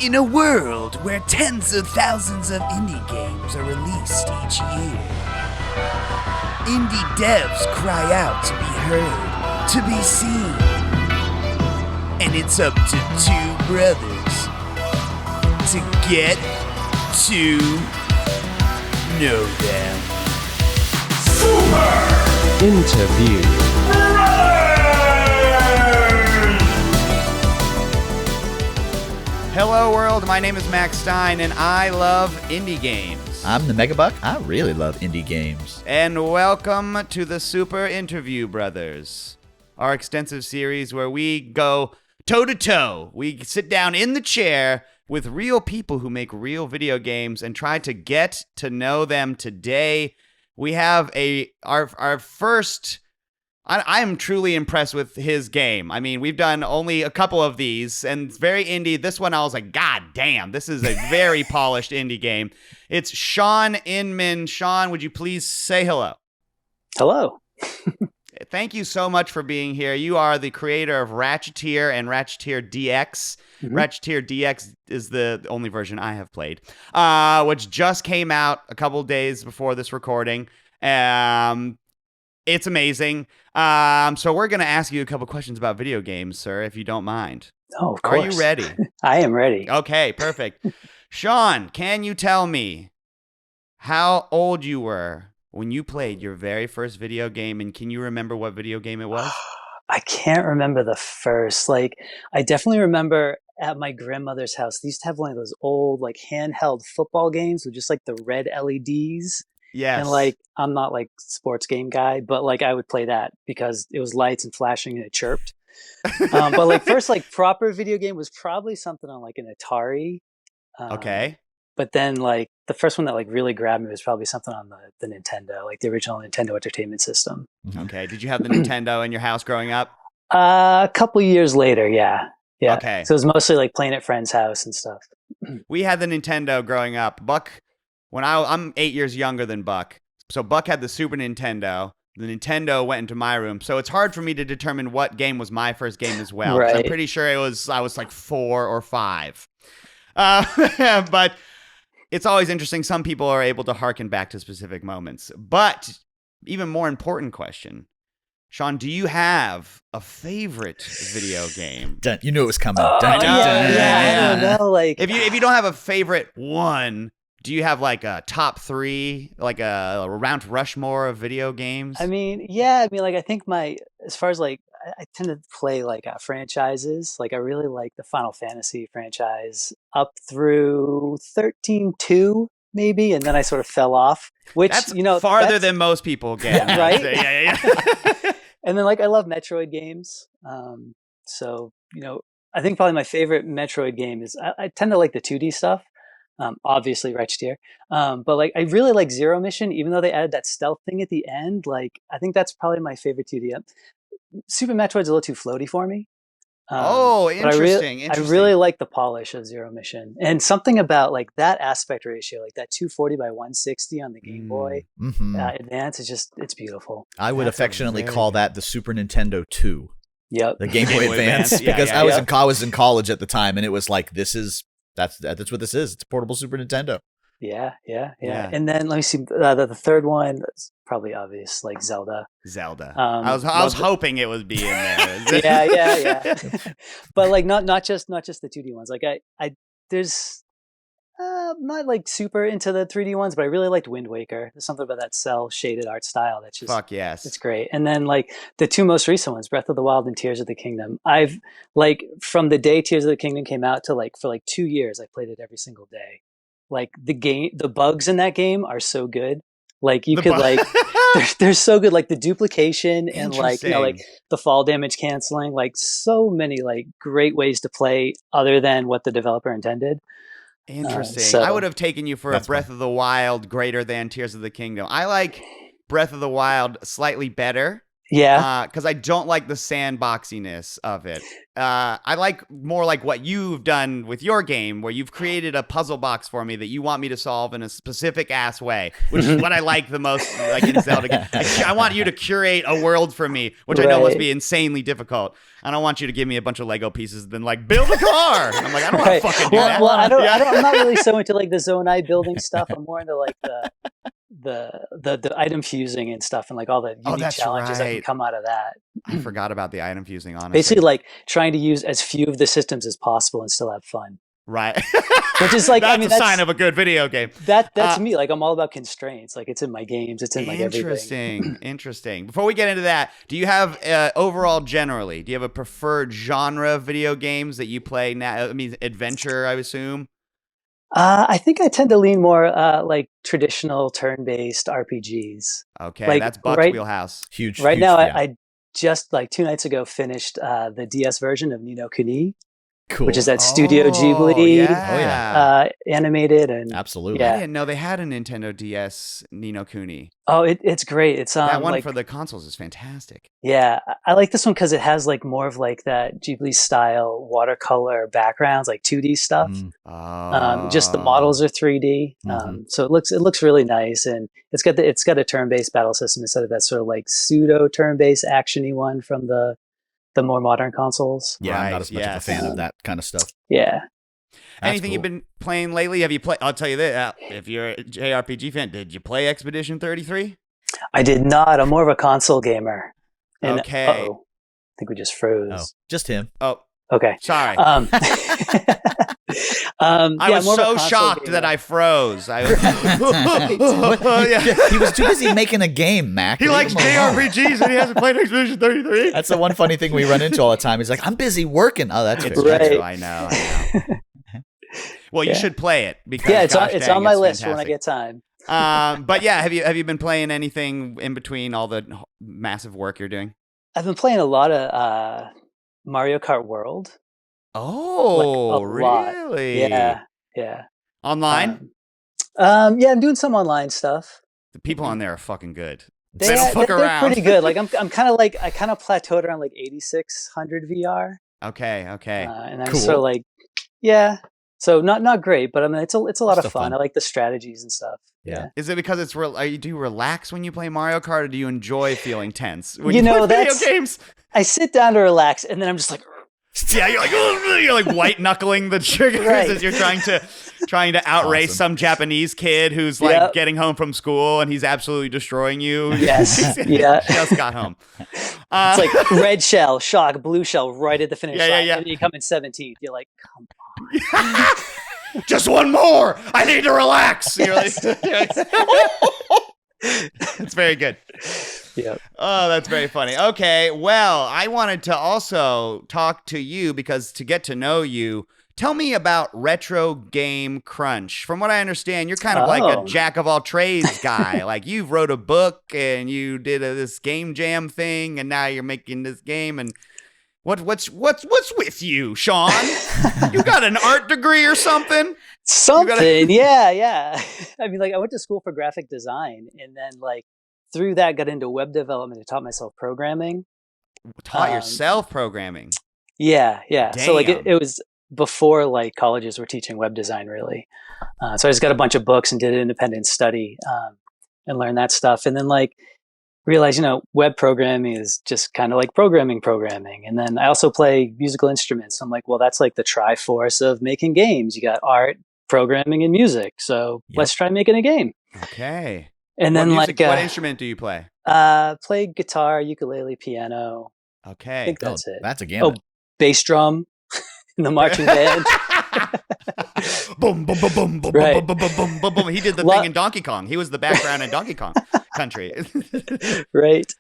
In a world where tens of thousands of indie games are released each year, indie devs cry out to be heard, to be seen. And it's up to two brothers to get to know them. Super Interview. Hello world, my name is Mack Stein and I love indie games. I'm the Megabuck. I really love indie games. And welcome to the Super Interview Brothers, our extensive series where we go toe to toe. We sit down in the chair with real people who make real video games and try to get to know them. Today, we have our first. I am truly impressed with his game. I mean, we've done only a couple of these, and it's very indie. This one, I was like, God damn, this is a very polished indie game. It's Shaun Inman. Shaun, would you please say hello? Hello. Thank you so much for being here. You are the creator of Ratcheteer and Ratcheteer DX. Mm-hmm. Ratcheteer DX is the only version I have played, which just came out a couple days before this recording. It's amazing. So we're going to ask you a couple questions about video games, sir, if you don't mind. Oh, of course. Are you ready? I am ready. Okay, perfect. Shaun, can you tell me how old you were when you played your very first video game, and can you remember what video game it was? I can't remember the first. I definitely remember at my grandmother's house, they used to have one of those old, handheld football games with just, the red LEDs. Yes. And I'm not sports game guy, but I would play that because it was lights and flashing and it chirped. But first proper video game was probably something on an Atari. Okay. But then the first one that really grabbed me was probably something on the Nintendo, the original Nintendo Entertainment System. Okay. Did you have the Nintendo in your house growing up? A couple years later, yeah. Yeah. Okay. So it was mostly playing at friends' house and stuff. We had the Nintendo growing up. Buck. I'm 8 years younger than Buck, so Buck had the Super Nintendo. The Nintendo went into my room, so it's hard for me to determine what game was my first game as well. Right. I'm pretty sure I was 4 or 5. But it's always interesting. Some people are able to harken back to specific moments. But even more important question, Shaun, do you have a favorite video game? You knew it was coming. I don't know. If you don't have a favorite one, do you have a top 3, a Mount Rushmore of video games? I mean, yeah. I think as far as I tend to play franchises. I really like the Final Fantasy franchise up through 13-2 maybe, and then I sort of fell off. Which that's farther than most people get, right? Yeah. And then I love Metroid games. So I think probably my favorite Metroid game is I tend to like the 2D stuff. Obviously Ratcheteer. But I really like Zero Mission, even though they added that stealth thing at the end. I think that's probably my favorite 2D. Super Metroid's a little too floaty for me. Interesting. I really like the polish of Zero Mission. And something about that aspect ratio, that 240 by 160 on the Game Boy Advance, it's beautiful. I would affectionately call that the Super Nintendo 2. Yep. The Game Boy Advance. Because I was in college at the time, and it was that's what this is. It's a portable Super Nintendo. Yeah. And then let me see the third one. That's probably obvious, Zelda. I was hoping it would be in there. yeah. But not just the 2D ones. There's not super into the 3D ones, but I really liked Wind Waker. There's something about that cell shaded art style that's just fuck yes. It's great. And then the two most recent ones, Breath of the Wild and Tears of the Kingdom. I've from the day Tears of the Kingdom came out to for 2 years, I played it every single day. The bugs in that game are so good. They're so good. The duplication and the fall damage canceling. So many great ways to play other than what the developer intended. Interesting. I would have taken you for a Breath of the Wild greater than Tears of the Kingdom. I like Breath of the Wild slightly better. Yeah. Because I don't like the sandboxiness of it. I like more like what you've done with your game, where you've created a puzzle box for me that you want me to solve in a specific ass way, which is what I like the most. Like in Zelda game, I want you to curate a world for me, which I know must be insanely difficult. I don't want you to give me a bunch of Lego pieces and then like build a car. I'm like, I don't want to fucking do that. Well, I'm not really so into like the Zonai building stuff. I'm more into like the item fusing and stuff, and like all the unique challenges that can come out of that. I forgot about the item fusing, honestly. Basically, like trying to use as few of the systems as possible and still have fun. Right. Which is like, that's a sign of a good video game. That's me. Like, I'm all about constraints. Like, it's in my games. It's in like everything. Interesting. Before we get into that, do you have overall generally, do you have a preferred genre of video games that you play now? I mean, adventure, I assume. I think I tend to lean more like traditional turn-based RPGs. Okay, like, that's Buck's wheelhouse. Huge. Right now, I just like 2 nights ago finished the DS version of Ni no Kuni. Cool. Which is that Studio Ghibli animated and absolutely. I didn't know they had a Nintendo DS Ni no Kuni. Oh, it's great. It's that one like, for the consoles is fantastic. Yeah, I like this one because it has like more of like that Ghibli style watercolor backgrounds, like 2D stuff. Just the models are 3D, so it looks really nice, and it's got a turn-based battle system instead of that sort of like pseudo turn-based actiony one from the more modern consoles. Yeah, I'm not as much of a fan of that kind of stuff. Yeah. Anything you've been playing lately? Have you played? I'll tell you this: if you're a JRPG fan, did you play Expedition 33? I did not. I'm more of a console gamer. And, okay. I think we just froze. Oh, just him. Oh, okay. Sorry. I was so shocked that I froze. He was too busy making a game, Mac. He likes JRPGs and he hasn't played Expedition 33. That's the one funny thing we run into all the time. He's like, I'm busy working. Oh, that's true. I know. Well, you should play it because it's on my list when I get time. But yeah, have you been playing anything in between all the massive work you're doing? I've been playing a lot of Mario Kart World. Oh, like really? Yeah. Online? I'm doing some online stuff. The people on there are fucking good. They don't fuck around. They're pretty good. Like I'm kind of like I kind of plateaued around like 8600 VR. Okay. And I'm sort of like, so not great, but I mean it's a lot of fun. I like the strategies and stuff. Yeah. Is it because it's do you relax when you play Mario Kart, or do you enjoy feeling tense when you play video games? I sit down to relax, and then I'm just like. Yeah, you're like white knuckling the triggers as you're trying to outrace some Japanese kid who's like getting home from school and he's absolutely destroying you. Yes, just got home. It's like red shell, shock, blue shell, right at the finish line. Yeah. And you come in 17th. You're like, come on, just one more. I need to relax. Yes. You're like, it's very good. Yeah. Oh, that's very funny. Okay, well, I wanted to also talk to you because to get to know you, tell me about Retro Game Crunch. From what I understand, you're kind of like a jack of all trades guy. Like you wrote a book and you did this game jam thing, and now you're making this game. And what's with you, Sean? You got an art degree or something? Something, yeah. I mean, like I went to school for graphic design, and then like. Through that, got into web development and taught myself programming. Taught yourself programming? Yeah. Damn. So like it was before like colleges were teaching web design really. So I just got a bunch of books and did an independent study and learned that stuff. And then like realized, web programming is just kind of like programming. And then I also play musical instruments. I'm like, well, that's like the triforce of making games. You got art, programming, and music. So let's try making a game. Okay. And then what instrument do you play? Play guitar, ukulele, piano. Okay. I think that's it. That's a gambit. Bass drum in the marching band. Boom, boom, boom, boom, boom, Right. boom, boom, boom, boom, boom. He did the thing in Donkey Kong. He was the background in Donkey Kong Country. Right.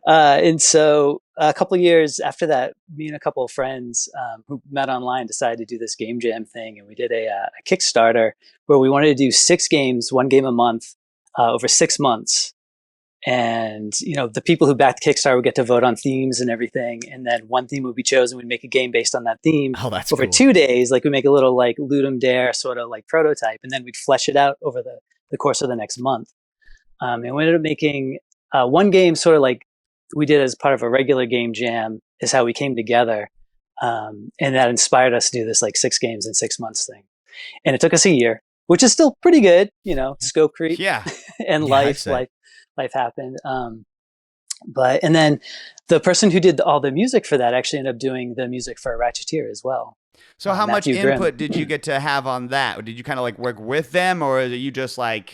And so a couple of years after that, me and a couple of friends who met online decided to do this game jam thing. And we did a Kickstarter where we wanted to do 6 games, 1 game a month. Over 6 months. And, the people who backed Kickstarter would get to vote on themes and everything. And then one theme would be chosen. We'd make a game based on that theme. Oh, that's over cool. 2 days. Like we make a little like Ludum Dare sort of like prototype. And then we'd flesh it out over the course of the next month. And we ended up making one game sort of like we did as part of a regular game jam is how we came together. And that inspired us to do this like 6 games in 6 months thing. And it took us a year, which is still pretty good, scope creep. Yeah. And Yeah, life happened. And then the person who did all the music for that actually ended up doing the music for Ratcheteer as well. So how much Matthew input Grimm. did you get to have on that? Did you kind of like work with them, or are you just like,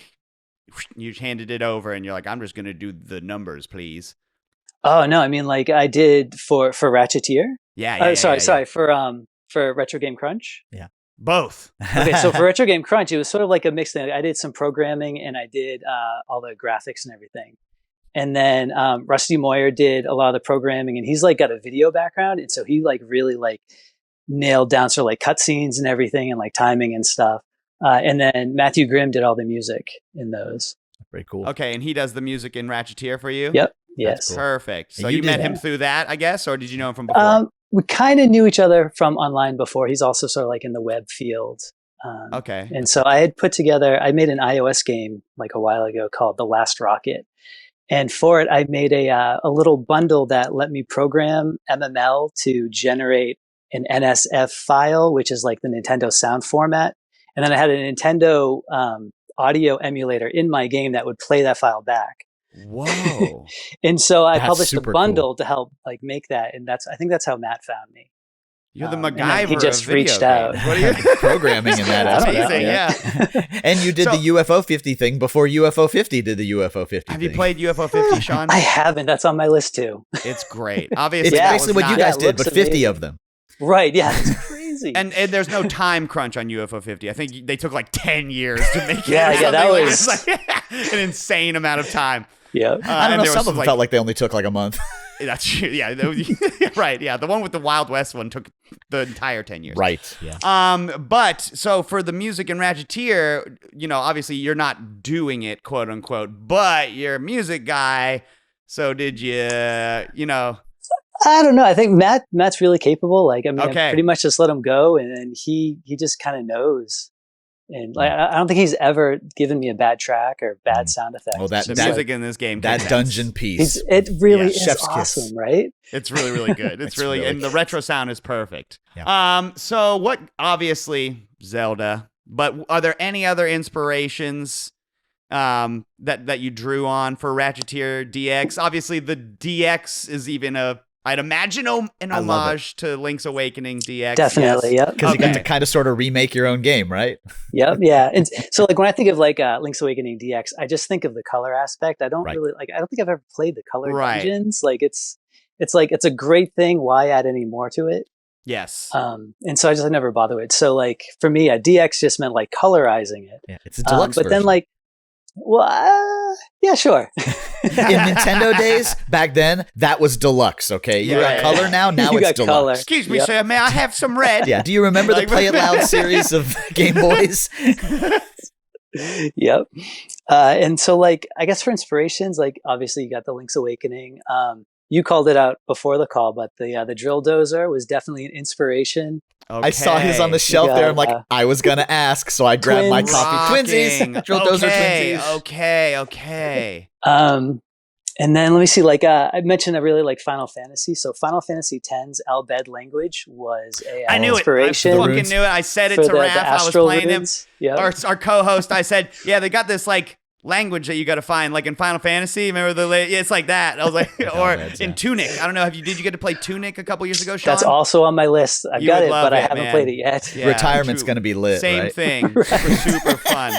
you handed it over and you're like, I'm just going to do the numbers, please? Oh, no. I mean, like I did for Ratcheteer. Sorry. For Retro Game Crunch. Yeah. Both. Okay, so for Retro Game Crunch, it was sort of like a mix thing. I did some programming and I did all the graphics and everything. And then Rusty Moyer did a lot of the programming, and he's like got a video background, and so he like really like nailed down sort of like cutscenes and everything, and like timing and stuff. And then Matthew Grimm did all the music in those. Very cool. Okay, and he does the music in Ratcheteer for you? Yep. Yes. cool. Perfect. So And you you met did him that. through that, I guess, or did you know him from before? We kind of knew each other from online before. He's also sort of like in the web field. Okay. And so I made an iOS game like a while ago called The Last Rocket. And for it, I made a little bundle that let me program MML to generate an NSF file, which is like the Nintendo sound format. And then I had a Nintendo audio emulator in my game that would play that file back. Whoa. And so I That's published a super bundle to help like make that. And I think that's how Matt found me. You're the And then MacGyver he just of video reached out. games. What are you Programming in that I don't know. aspect. Yeah. And you did So- the UFO 50 thing before UFO 50 did the UFO 50 Have thing. you played UFO 50, Sean? I haven't. That's on my list too. It's great. Obviously, It's that basically was what you not- guys it did, looks but 50 amazing. of them. Right. Yeah. It's crazy. And there's no time crunch on UFO 50. I think they took like 10 years to make it. Yeah, or yeah, that something. Like, was- it's like an insane amount of time. yeah. I don't and know. there Some was, of them felt like they only took like a month. That's true. Yeah. Right. Yeah. The one with the Wild West one took the entire 10 years. Right. Yeah. But so for the music in Ratcheteer, obviously you're not doing it, quote unquote, but you're a music guy. So did you, I don't know. I think Matt's really capable. Like, I mean, Okay. I pretty much just let him go, and he just kind of knows. And like, I don't think he's ever given me a bad track or bad sound effects. Well, that- the It's just music like, in this game? That kicks dungeon ass. piece. it really Yeah, is chef's kiss. awesome, right? It's really, really good. It's really, really and the retro sound is perfect. Yeah. So what, obviously Zelda, but are there any other inspirations, that you drew on for Ratcheteer DX? Obviously the DX is even I'd imagine an I love homage to Link's Awakening DX. Definitely. Yes. Yep. Because you got Okay. to kind of sort of remake your own game, right? Yep. Yeah. And so like when I think of like Link's Awakening DX, I just think of the color aspect. I don't Right. really I don't think I've ever played the color Right. dungeons. Like it's like it's a great thing. Why add any more to it? Yes. And so I never bother with it. So like for me, DX just meant like colorizing it. Yeah. It's a deluxe But then version. like, yeah, sure. in Nintendo days, back then, that was deluxe, okay? You Yeah. got color now, now You it's got deluxe. color. Excuse me, Yep. sir. May I have some red? Yeah, do you remember the Like- Play It Loud series of Game Boys? Yep. And so like, I guess for inspirations, like obviously you got the Link's Awakening. You called it out before the call, but the Drilldozer was definitely an inspiration. I saw his on the Okay. shelf there. I'm like, got, I was going to ask, so I grabbed my Twins. copy. Rocking. Twinsies. Drilldozer Okay, Twinsies. okay. And then let me see, like I mentioned I really like Final Fantasy. So Final Fantasy X's Albed language was a I knew inspiration. it. I fucking runes. knew it. I said it for to the Raph. I was Astral playing him. runes. Yep. Our co-host, I said, yeah, they got this like language that you got to find, like in Final Fantasy. Remember yeah, it's like that. I was like, or Albeds, in yeah. Tunic. I don't know. Did you get to play Tunic a couple years ago, Sean? That's also on my list. I've You got would it, love but I it, haven't man. played it yet. Yeah, Retirement's true. going to be lit, Same right? thing. Super fun.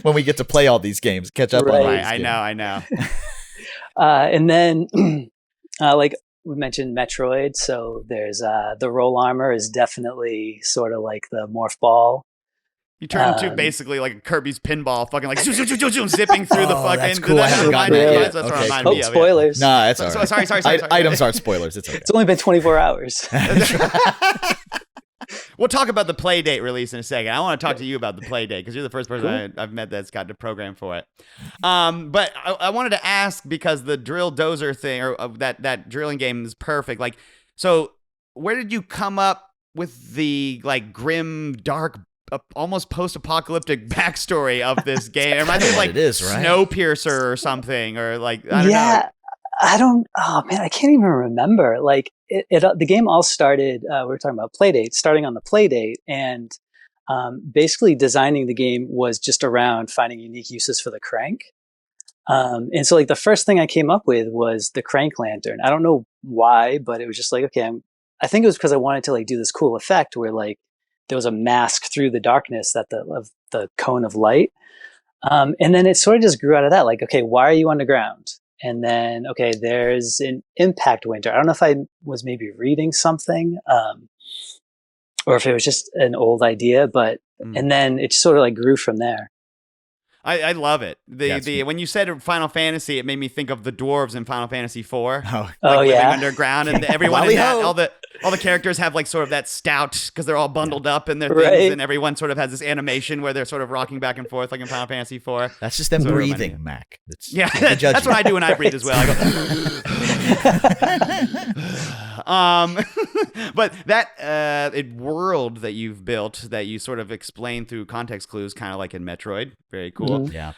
When we get to play all these games, catch up on all Right. these Right. games. I know. And then, like we mentioned, Metroid. So there's the roll armor is definitely sort of like the morph ball. You turn into basically like a Kirby's pinball, fucking like zoom, zoom, zoom, zoom, zoom, zipping through the Oh, fucking. that's cool. I That's haven't what gotten reminded that me- yet. That's what Okay, reminded Oh, me of. Yeah. spoilers! Nah, that's all So- right. sorry. Items aren't spoilers. It's okay. It's only been 24 hours. We'll talk about the Playdate release in a second. I want to talk to you about the Playdate because you're the first person I've met that's got the program for it. But I wanted to ask because the Drilldozer thing or that drilling game is perfect. Like, so where did you come up with the like grim, dark, almost post-apocalyptic backstory of this game? It reminds me of what like it is, right? Snowpiercer or something, or like I don't know. Yeah. Oh man, I can't even remember. Like the game all started. We were talking about Playdate, starting on the Playdate, and basically designing the game was just around finding unique uses for the crank. And so like the first thing I came up with was the crank lantern. I don't know why, but it was just like, okay, I think it was because I wanted to like do this cool effect where like there was a mask through the darkness of the cone of light. And then it sort of just grew out of that. Like, okay, why are you underground? And then, okay, there's an impact winter. I don't know if I was maybe reading something, or if it was just an old idea, but, and then it sort of like grew from there. I love it. When you said Final Fantasy, it made me think of the dwarves in Final Fantasy IV. Living underground, and everyone in that, all the characters have like sort of that stout because they're all bundled up in their things, and everyone sort of has this animation where they're sort of rocking back and forth like in Final Fantasy IV. That's just them breathing, Mac. That's what I do when I breathe as well. I go. But that world that you've built that you sort of explain through context clues, kind of like in Metroid, very cool. Yeah,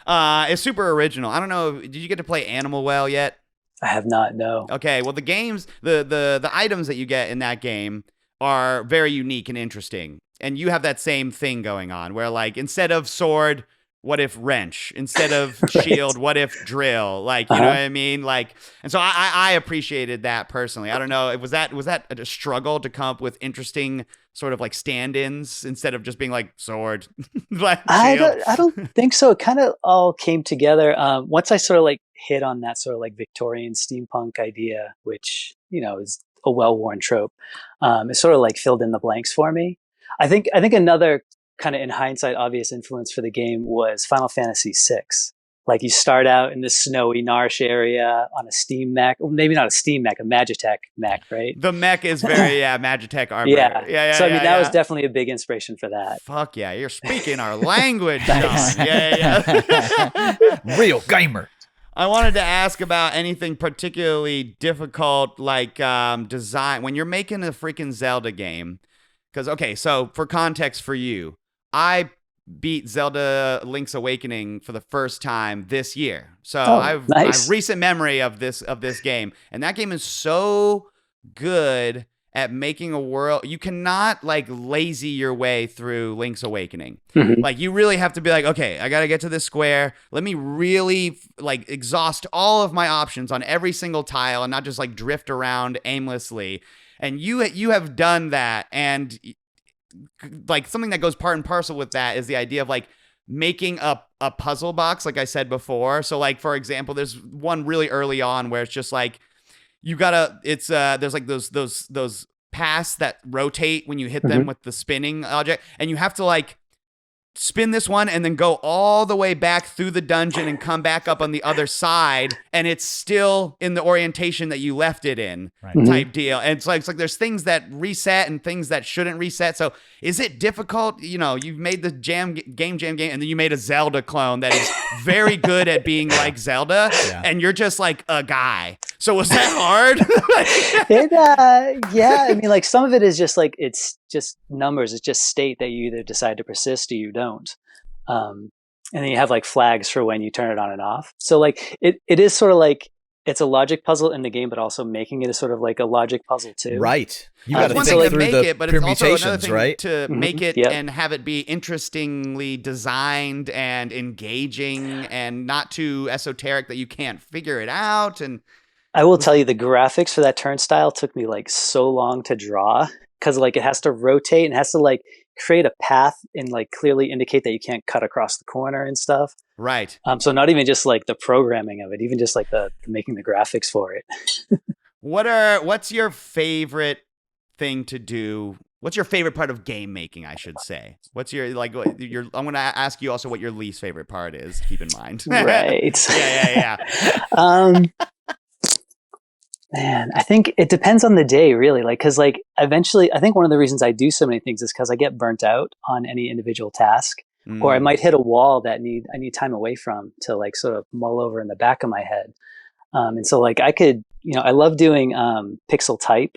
it's super original. I don't know. Did you get to play Animal Well yet? I have not. No. Okay. Well, the games, the items that you get in that game are very unique and interesting, and you have that same thing going on, where like instead of sword, what if wrench? Instead of shield, what if drill? Like, you know what I mean? Like, and so I appreciated that personally. I don't know. Was that a struggle to come up with interesting sort of like stand-ins instead of just being like sword? Like, I don't think so. It kind of all came together once I sort of like hit on that sort of like Victorian steampunk idea, which, you know, is a well-worn trope. It sort of like filled in the blanks for me. I think another kind of in hindsight obvious influence for the game was Final Fantasy VI. Like you start out in this snowy Narshe area on a steam mech, or maybe not a steam mech, a Magitech mech, right? The mech is very Magitech armor. Yeah. So I mean, that was definitely a big inspiration for that. Fuck yeah, you're speaking our language, Sean. Yeah. Real gamer. I wanted to ask about anything particularly difficult, like design when you're making a freaking Zelda game. Because okay, so for context for you, I beat Zelda Link's Awakening for the first time this year. So I have recent memory of this game. And that game is so good at making a world. You cannot like lazy your way through Link's Awakening. Like you really have to be like, okay, I got to get to this square. Let me really like exhaust all of my options on every single tile and not just like drift around aimlessly. And you have done that, and like something that goes part and parcel with that is the idea of like making a puzzle box, like I said before. So like, for example, there's one really early on where it's just like there's like those paths that rotate when you hit them with the spinning object, and you have to like spin this one and then go all the way back through the dungeon and come back up on the other side, and it's still in the orientation that you left it in, type deal. And it's like there's things that reset and things that shouldn't reset. So is it difficult? You know, you've made the game, and then you made a Zelda clone that is very good at being like Zelda, and you're just like a guy. So was that hard? Yeah. I mean, like some of it is just like, it's just numbers. It's just state that you either decide to persist or you don't. And then you have like flags for when you turn it on and off. So like it is sort of like, it's a logic puzzle in the game, but also making it is sort of like a logic puzzle too. Right. You got to think to through make the it, but it's also another permutations, thing right? to make it and have it be interestingly designed and engaging and not too esoteric that you can't figure it out. And I will tell you, the graphics for that turnstile took me like so long to draw, because like it has to rotate and has to like create a path and like clearly indicate that you can't cut across the corner and stuff. Right. So not even just like the programming of it, even just like the making the graphics for it. What's your favorite thing to do? What's your favorite part of game making, I should say? What's your I'm going to ask you also what your least favorite part is, keep in mind. Right. Yeah. Man, I think it depends on the day, really. Like, because like eventually, I think one of the reasons I do so many things is because I get burnt out on any individual task, or I might hit a wall that I need time away from to like sort of mull over in the back of my head. And so like I could, I love doing pixel type,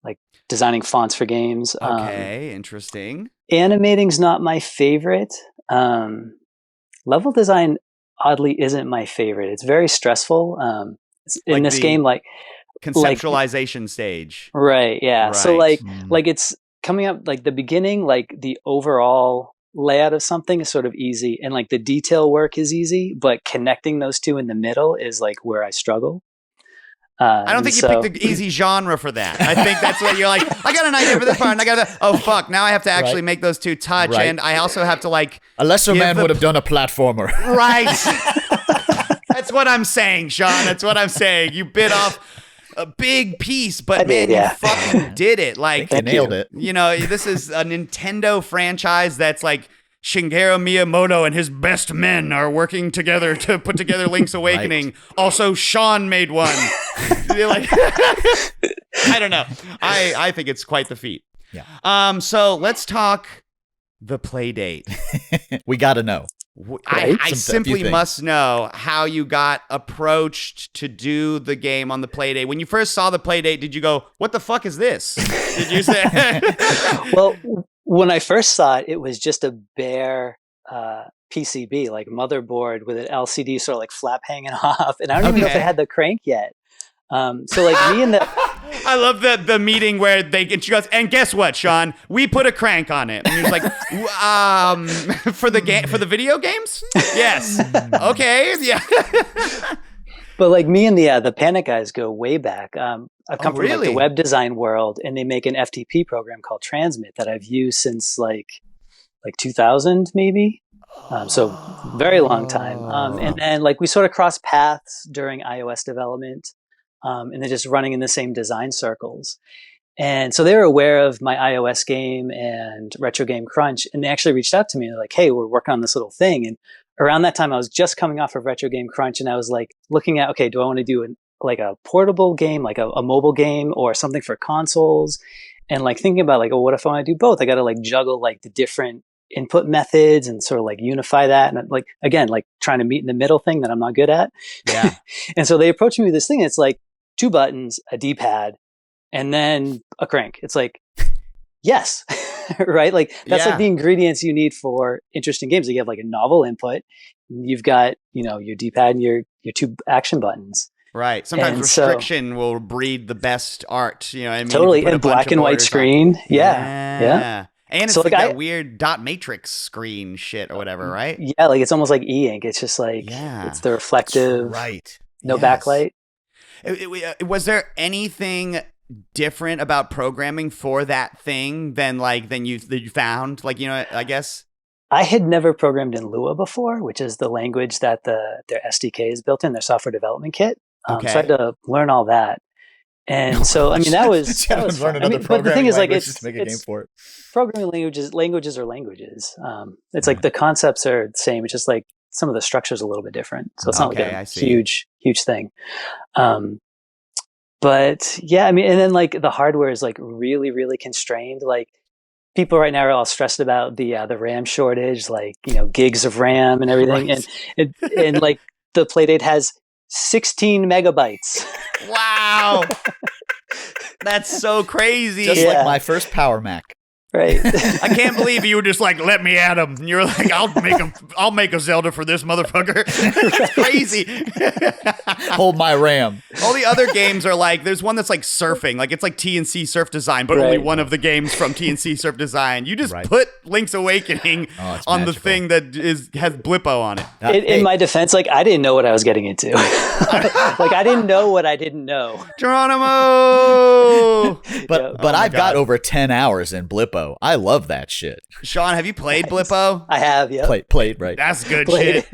like designing fonts for games. Okay, interesting. Animating's not my favorite. Level design, oddly, isn't my favorite. It's very stressful. in Like this the game, like conceptualization stage. right, yeah. So Right. like it's coming up like the beginning, like the overall layout of something is sort of easy, and like the detail work is easy, but connecting those two in the middle is like where I struggle. I don't think you picked the easy genre for that. I think that's what you're like, I got an idea for this part, and I got to, oh, fuck, now I have to actually make those two touch, and I also have to, like... A lesser man would have done a platformer. Right. That's what I'm saying, Sean. That's what I'm saying. You bit off a big piece, but man, you fucking did it. Like, you nailed it. You know, this is a Nintendo franchise that's like Shigeru Miyamoto and his best men are working together to put together Link's Awakening. Right. Also, Sean made one. You're like, I don't know. I think it's quite the feat. Yeah. So let's talk the Playdate. We got to know. I simply must know how you got approached to do the game on the Playdate. When you first saw the Playdate, did you go, what the fuck is this? Did you say? Well, when I first saw it, it was just a bare PCB, like motherboard with an LCD sort of like flap hanging off. And I don't even know if it had the crank yet. So like me and the... I love the meeting where she goes, and guess what, Sean? We put a crank on it. And he's like, for the video games? Yes. Okay. Yeah. But like me and the Panic guys go way back. I've come from like the web design world, and they make an FTP program called Transmit that I've used since like 2000 maybe. So very long time. And then like we sort of crossed paths during iOS development. And they're just running in the same design circles. And so they were aware of my iOS game and Retro Game Crunch. And they actually reached out to me. They're like, hey, we're working on this little thing. And around that time, I was just coming off of Retro Game Crunch. And I was like looking at, okay, do I want to do like a portable game, like a mobile game, or something for consoles? And like thinking about like, oh, what if I want to do both? I got to like juggle like the different input methods and sort of like unify that. And like, again, like trying to meet in the middle thing that I'm not good at. Yeah. And so they approached me with this thing. It's like, 2 buttons, a D-pad, and then a crank. It's like, yes, right? Like that's like the ingredients you need for interesting games. Like you have like a novel input, you've got, you know, your D-pad and your 2 action buttons. Right. Sometimes restriction will breed the best art. You know what I mean? Totally. And black and white screen. Yeah. And it's so like that weird dot matrix screen shit or whatever, right? Yeah, like it's almost like e-ink. It's just like, it's the reflective, no backlight. Was there anything different about programming for that thing than you found? Like, you know, I guess I had never programmed in Lua before, which is the language that their SDK is built in, their software development kit. So I had to learn all that. And so, I mean, that was learn another but the thing is, like, it's to make a game for it. Programming languages are languages. It's like the concepts are the same. It's just like some of the structure's a little bit different. So it's not like a huge thing. But yeah, I mean, and then like the hardware is like really, really constrained. Like people right now are all stressed about the RAM shortage, like, you know, gigs of RAM and everything. Right. And like the Playdate has 16 megabytes. Wow. That's so crazy. Just like my first Power Mac. Right. I can't believe you were just like, let me at him. And you're like, I'll make a Zelda for this motherfucker. That's crazy. Hold my RAM. All the other games are like, there's one that's like surfing. Like it's like TNC Surf Design, but only one of the games from TNC Surf Design. You just put Link's Awakening on the thing that has Blippo on it. In my defense, like I didn't know what I was getting into. Like I didn't know what I didn't know. Geronimo! But I've got over 10 hours in Blippo. I love that shit. Sean, have you played Blippo? I have, yeah. Played, right. That's good shit.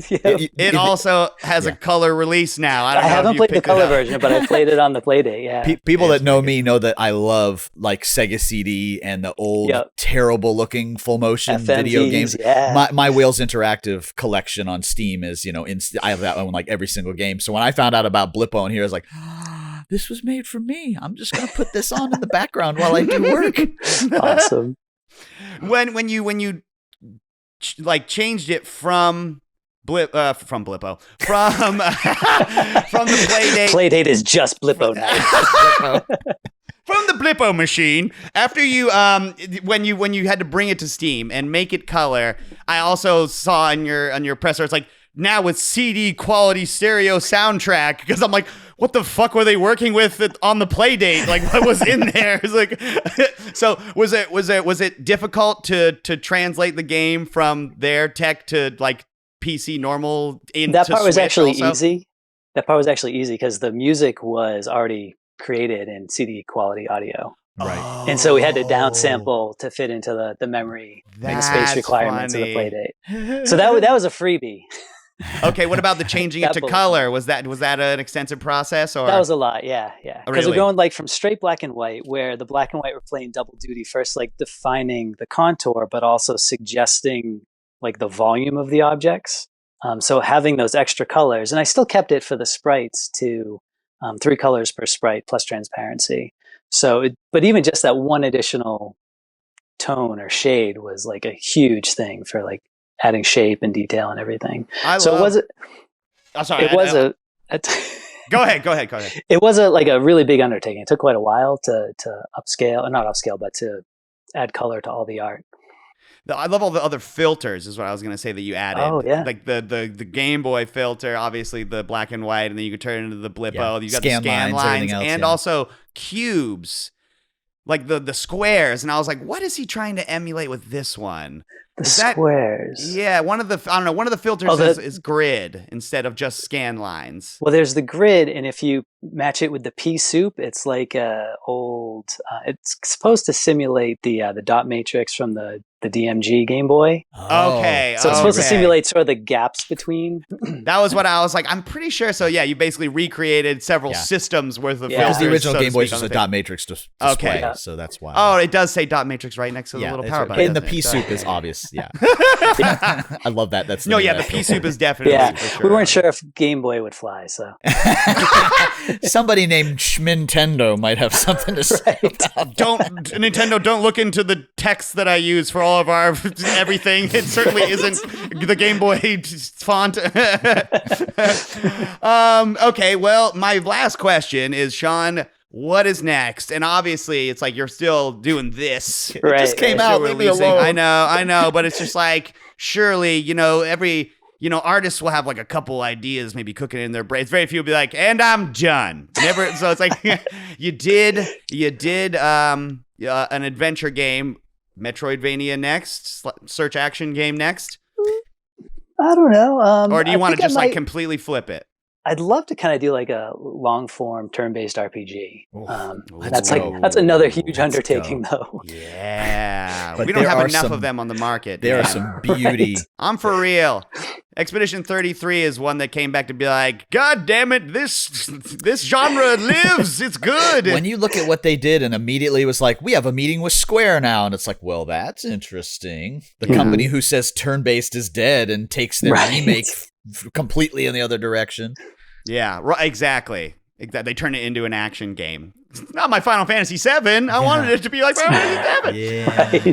It also has a color release now. I haven't played the color version, but I played it on the Playdate, yeah. People that know me know that I love like Sega CD and the old terrible looking full motion video games. Yeah. My Whales Interactive collection on Steam is, you know, I own like every single game. So when I found out about Blippo in here, I was like, this was made for me. I'm just going to put this on in the background while I do work. Awesome. When you like changed it from Blippo from the Playdate. Playdate is just Blippo now. From the Blippo machine, after you when you had to bring it to Steam and make it color, I also saw on your presser it's like now with CD quality stereo soundtrack, because I'm like, what the fuck were they working with on the Playdate? Like, what was in there? It's like, so was it difficult to translate the game from their tech to like PC normal? That part was Switch actually also? easy. That part was actually easy because the music was already created in CD quality audio. Right. And so we had to downsample to fit into the memory and the space That's requirements funny. of the Playdate. So that was a freebie. Okay, what about the changing it That to bullet color? Was that an extensive process, or That was a lot, yeah. Because Really? we're going like from straight black and white, where the black and white were playing double duty, first like defining the contour, but also suggesting like the volume of the objects. So having those extra colors, and I still kept it for the sprites to 3 colors per sprite plus transparency. But even just that one additional tone or shade was like a huge thing for like adding shape and detail and everything. I'm sorry. It was Go ahead. It was like a really big undertaking. It took quite a while to upscale, not upscale, but to add color to all the art. I love all the other filters is what I was going to say that you added. Oh, yeah. Like the Game Boy filter, obviously the black and white, and then you could turn it into the blippo. Yeah. You got the scan lines everything else, and yeah. also cubes, like the squares. And I was like, what is he trying to emulate with this one? The Is that- squares. Yeah, one of the filters is grid instead of just scan lines. Well, there's the grid, and if you match it with the pea soup, it's like old. It's supposed to simulate the dot matrix from the DMG Game Boy. Okay, So it's supposed to okay. simulate sort of the gaps between. That was what I was like. I'm pretty sure. So yeah, you basically recreated several Yeah. systems worth of Yeah. filters. Because the original so to Game Boy is speak, on just a the dot thing. matrix display, Okay. Yeah. so that's why. Oh, it does say dot matrix right next to the little that's power right. button. And the doesn't pea it? soup Okay. is obvious. Yeah. I love that. That's the No, name yeah, of the that pea filter. soup is definitely. Yeah, for sure. we weren't sure if Game Boy would fly. So Somebody named Schmintendo might have something to say about Nintendo, don't look into the text that I use for all of our everything. It certainly isn't the Game Boy font. Okay, well, my last question is, Sean, what is next? And obviously, it's like you're still doing this. Right, just came right. out. Still Leave me releasing. alone. I know, but it's just like, surely, every artists will have like a couple ideas maybe cooking in their brains. Very few will be like, and I'm done. Never. So it's like you did an adventure game, Metroidvania next, search action game next, I don't know. or do you I want to think I just like might- completely flip it? I'd love to kind of do like a long form turn based RPG. let's go. That's another huge Let's undertaking, go. though. Yeah, But we don't there have are enough some- of them on the market. There man. are some beauty. I'm for real. Expedition 33 is one that came back to be like, God damn it, this genre lives. It's good. When you look at what they did and immediately was like, we have a meeting with Square now. And it's like, well, that's interesting. The company who says turn-based is dead and takes their Right. remake completely in the other direction. Yeah, right, exactly. They turn it into an action game. It's not my Final Fantasy VII. I wanted it to be like Final Fantasy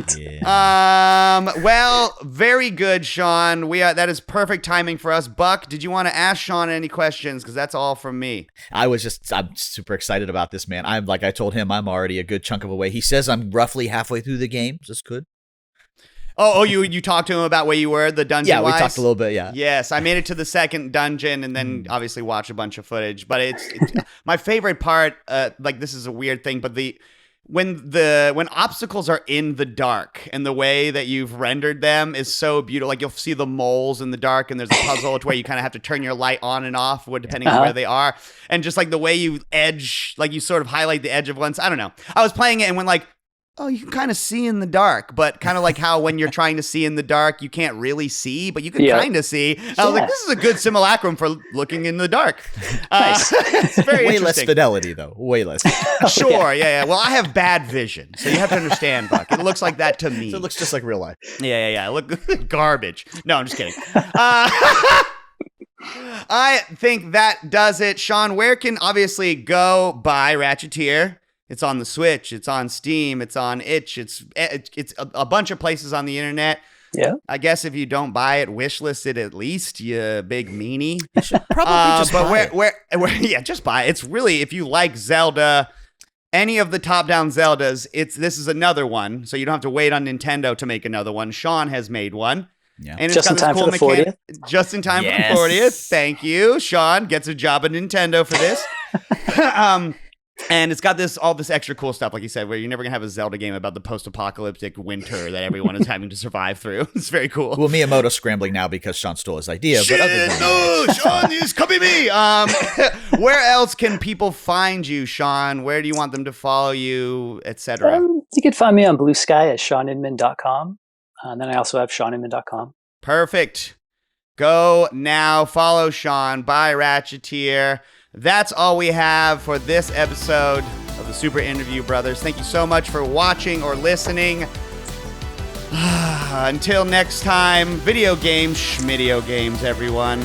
VII. Right. Well, very good, Sean. That is perfect timing for us. Buck, did you want to ask Sean any questions? Because that's all from me. I'm super excited about this, man. Like I told him, I'm already a good chunk of a way. He says I'm roughly halfway through the game. Is this good? Oh, you talked to him about where you were, the dungeon. Yeah, we talked a little bit, yeah. Yes, I made it to the second dungeon and then obviously watched a bunch of footage. But it's my favorite part. Like this is a weird thing, but when obstacles are in the dark and the way that you've rendered them is so beautiful. Like you'll see the moles in the dark, and there's a puzzle to where you kind of have to turn your light on and off depending on where they are, and just like the way you you sort of highlight the edge of ones. I don't know. I was playing it and went like, oh, you can kind of see in the dark, but kind of like how when you're trying to see in the dark, you can't really see, but you can kind of see. I was like, this is a good simulacrum for looking in the dark. Nice. It's very Way less interesting. fidelity, though. Way less. Sure, yeah. Well, I have bad vision, so you have to understand, Buck. It looks like that to me. So it looks just like real life. Yeah. Look, garbage. No, I'm just kidding. I think that does it. Sean, where can obviously go buy Ratcheteer? It's on the Switch. It's on Steam. It's on Itch. It's a bunch of places on the internet. Yeah. I guess if you don't buy it, wishlist it at least, you big meanie. Probably just buy it. Where yeah, just buy it. It's really, if you like Zelda, any of the top-down Zeldas, this is another one, so you don't have to wait on Nintendo to make another one. Sean has made one. Yeah. And Just in time for the 40th? Just in time Yes. for the 40th. Thank you. Sean gets a job at Nintendo for this. And it's got all this extra cool stuff, like you said, where you're never gonna have a Zelda game about the post-apocalyptic winter that everyone is having to survive through. It's very cool. Well, Miyamoto's scrambling now because Sean stole his idea. But other than that, Sean is copy me. Where else can people find you, Sean? Where do you want them to follow you, etc.? You can find me on Blue Sky at SeanInman.com. And then I also have SeanInman.com. Perfect. Go now. Follow Sean. Buy Ratcheteer. That's all we have for this episode of the Super Interview Brothers. Thank you so much for watching or listening. Until next time, video games, schmidio games, everyone.